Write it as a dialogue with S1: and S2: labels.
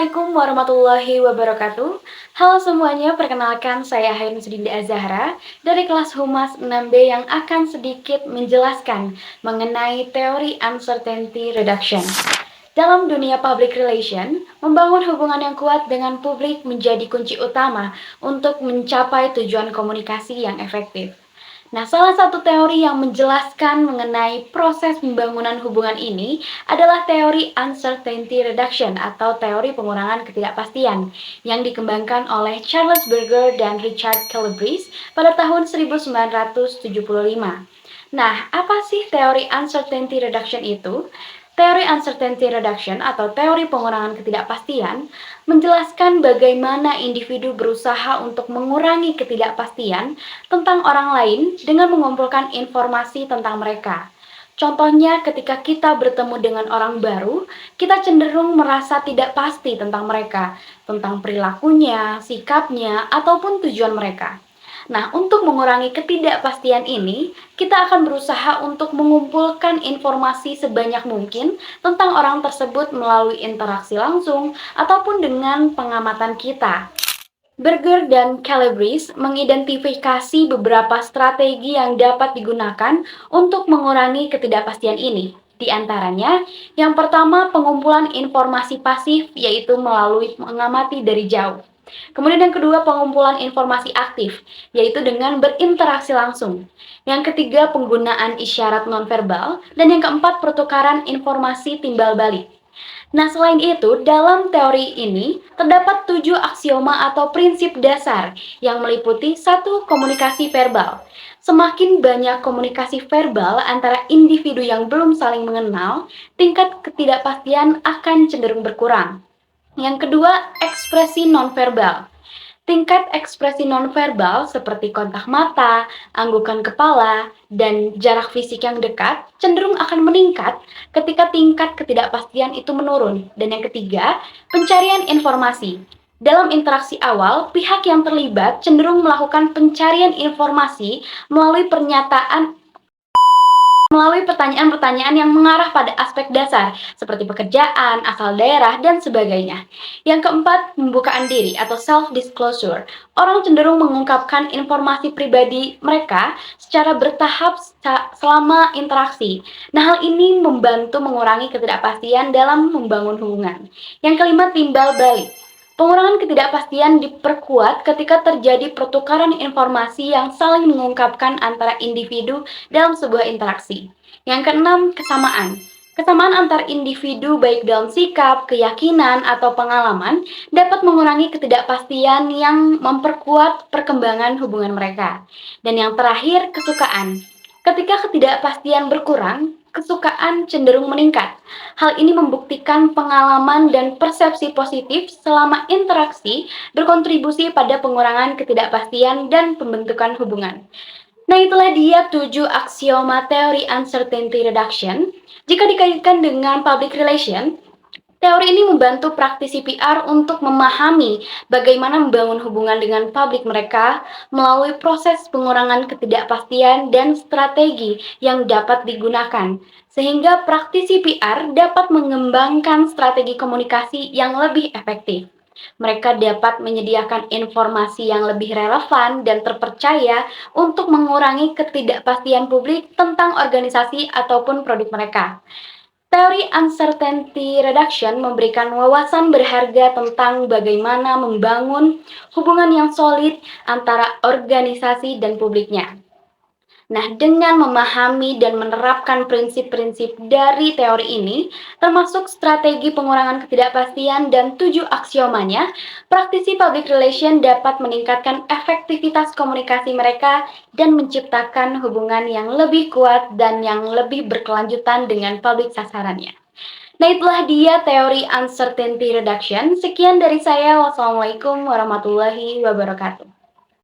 S1: Assalamualaikum warahmatullahi wabarakatuh. Halo semuanya, perkenalkan saya Hairun Sudinda Azahra dari kelas Humas 6B yang akan sedikit menjelaskan mengenai teori uncertainty reduction. Dalam dunia public relation, membangun hubungan yang kuat dengan publik menjadi kunci utama untuk mencapai tujuan komunikasi yang efektif. Nah, salah satu teori yang menjelaskan mengenai proses pembangunan hubungan ini adalah teori uncertainty reduction atau teori pengurangan ketidakpastian yang dikembangkan oleh Charles Berger dan Richard Calabrese pada tahun 1975. Nah, apa sih teori uncertainty reduction itu? Teori uncertainty reduction atau teori pengurangan ketidakpastian menjelaskan bagaimana individu berusaha untuk mengurangi ketidakpastian tentang orang lain dengan mengumpulkan informasi tentang mereka. Contohnya, ketika kita bertemu dengan orang baru, kita cenderung merasa tidak pasti tentang mereka, tentang perilakunya, sikapnya, ataupun tujuan mereka. Nah, untuk mengurangi ketidakpastian ini, kita akan berusaha untuk mengumpulkan informasi sebanyak mungkin tentang orang tersebut melalui interaksi langsung ataupun dengan pengamatan kita. Berger dan Calabrese mengidentifikasi beberapa strategi yang dapat digunakan untuk mengurangi ketidakpastian ini. Di antaranya, yang pertama pengumpulan informasi pasif yaitu melalui mengamati dari jauh. Kemudian yang kedua pengumpulan informasi aktif yaitu dengan berinteraksi langsung. Yang ketiga penggunaan isyarat nonverbal dan yang keempat pertukaran informasi timbal balik. Nah, selain itu, dalam teori ini terdapat 7 aksioma atau prinsip dasar yang meliputi satu komunikasi verbal. Semakin banyak komunikasi verbal antara individu yang belum saling mengenal, tingkat ketidakpastian akan cenderung berkurang. Yang kedua, ekspresi nonverbal. Tingkat ekspresi nonverbal seperti kontak mata, anggukan kepala, dan jarak fisik yang dekat cenderung akan meningkat ketika tingkat ketidakpastian itu menurun. Dan yang ketiga, pencarian informasi. Dalam interaksi awal, pihak yang terlibat cenderung melakukan pencarian informasi melalui pertanyaan-pertanyaan yang mengarah pada aspek dasar, seperti pekerjaan, asal daerah, dan sebagainya. Yang keempat, pembukaan diri atau self-disclosure. Orang cenderung mengungkapkan informasi pribadi mereka secara bertahap selama interaksi. Nah, hal ini membantu mengurangi ketidakpastian dalam membangun hubungan. Yang kelima, timbal balik. Pengurangan ketidakpastian diperkuat ketika terjadi pertukaran informasi yang saling mengungkapkan antara individu dalam sebuah interaksi. Yang keenam, kesamaan. Kesamaan antar individu baik dalam sikap, keyakinan, atau pengalaman dapat mengurangi ketidakpastian yang memperkuat perkembangan hubungan mereka. Dan yang terakhir, kesukaan. Ketika ketidakpastian berkurang, kesukaan cenderung meningkat. Hal ini membuktikan pengalaman dan persepsi positif selama interaksi berkontribusi pada pengurangan ketidakpastian dan pembentukan hubungan. Nah, itulah dia 7 aksioma teori uncertainty reduction. Jika dikaitkan dengan public relation, teori ini membantu praktisi PR untuk memahami bagaimana membangun hubungan dengan publik mereka melalui proses pengurangan ketidakpastian dan strategi yang dapat digunakan, sehingga praktisi PR dapat mengembangkan strategi komunikasi yang lebih efektif. Mereka dapat menyediakan informasi yang lebih relevan dan terpercaya untuk mengurangi ketidakpastian publik tentang organisasi ataupun produk mereka. Teori uncertainty reduction memberikan wawasan berharga tentang bagaimana membangun hubungan yang solid antara organisasi dan publiknya. Nah, dengan memahami dan menerapkan prinsip-prinsip dari teori ini, termasuk strategi pengurangan ketidakpastian dan 7 aksiomanya, praktisi public relation dapat meningkatkan efektivitas komunikasi mereka dan menciptakan hubungan yang lebih kuat dan yang lebih berkelanjutan dengan publik sasarannya. Nah, itulah dia teori uncertainty reduction. Sekian dari saya. Wassalamualaikum warahmatullahi wabarakatuh.